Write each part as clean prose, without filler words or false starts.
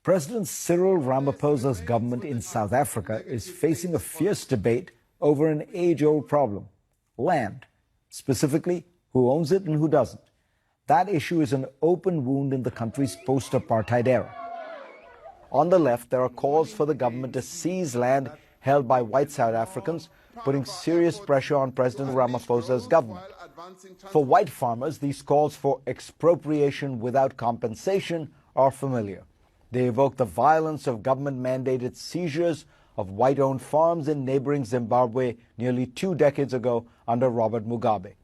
President Cyril Ramaphosa's government in South Africa is facing a fierce debate over an age-old problem: land. Specifically, who owns it and who doesn't. That issue is an open wound in the country's post-apartheid era. On the left, there are calls for the government to seize land held by white South Africans, putting serious pressure on President Ramaphosa's government. For white farmers, these calls for expropriation without compensation are familiar. They evoke the violence of government-mandated seizures of white-owned farms in neighboring Zimbabwe nearly 2 decades ago under Robert Mugabe.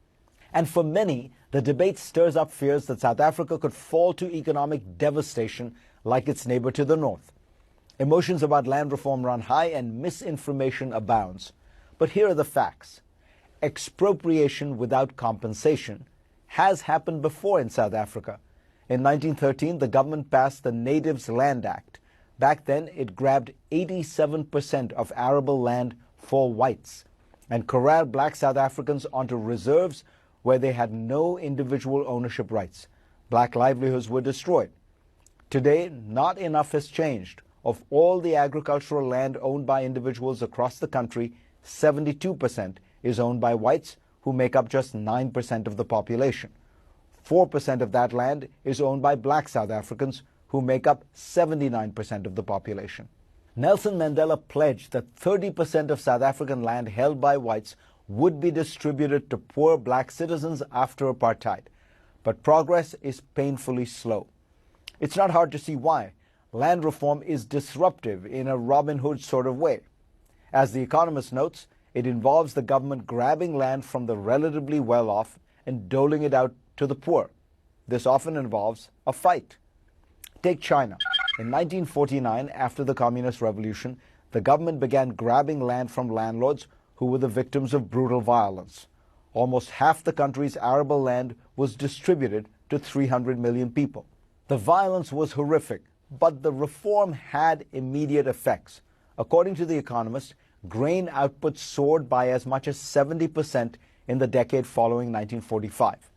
And for many, the debate stirs up fears that South Africa could fall to economic devastation like its neighbor to the north. Emotions about land reform run high and misinformation abounds. But here are the facts. Expropriation without compensation has happened before in South Africa. In 1913, the government passed the Natives Land Act. Back then, it grabbed 87% of arable land for whites and corralled black South Africans onto reserves where they had no individual ownership rights. Black livelihoods were destroyed. Today, not enough has changed. Of all the agricultural land owned by individuals across the country, 72% is owned by whites, who make up just 9% of the population. 4% of that land is owned by black South Africans, who make up 79% of the population. Nelson Mandela pledged that 30% of South African land held by whites would be distributed to poor black citizens after apartheid. But progress is painfully slow. It's not hard to see why. Land reform is disruptive in a Robin Hood sort of way. As The Economist notes, it involves the government grabbing land from the relatively well-off and doling it out to the poor. This often involves a fight. Take China. In 1949, after the Communist Revolution, the government began grabbing land from landlords who were the victims of brutal violence. Almost half the country's arable land was distributed to 300 million people. The violence was horrific, but the reform had immediate effects. According to The Economist, grain output soared by as much as 70% in the decade following 1945.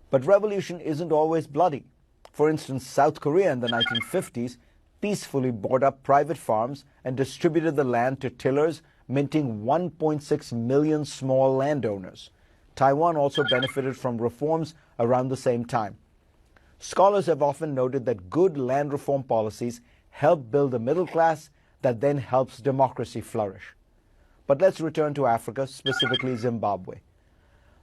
But revolution isn't always bloody. For instance, South Korea in the 1950s peacefully bought up private farms and distributed the land to tillers, minting 1.6 million small landowners. Taiwan also benefited from reforms around the same time. Scholars have often noted that good land reform policies help build a middle class that then helps democracy flourish. But let's return to Africa, specifically Zimbabwe.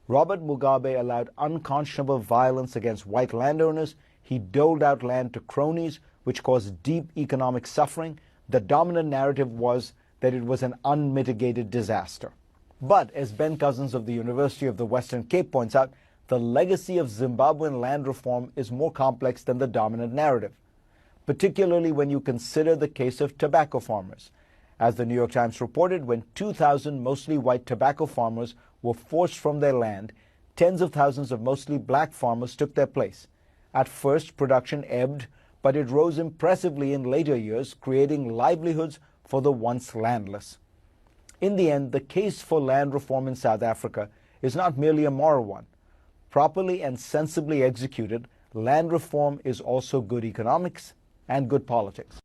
Robert Mugabe allowed unconscionable violence against white landowners. He doled out land to cronies, which caused deep economic suffering. The dominant narrative was that it was an unmitigated disaster. But as Ben Cousins of the University of the Western Cape points out, the legacy of Zimbabwean land reform is more complex than the dominant narrative, particularly when you consider the case of tobacco farmers. As the New York Times reported, when 2,000 mostly white tobacco farmers were forced from their land, tens of thousands of mostly black farmers took their place. At first, production ebbed, but it rose impressively in later years, creating livelihoods for the once landless. In the end, the case for land reform in South Africa is not merely a moral one. Properly and sensibly executed, land reform is also good economics and good politics.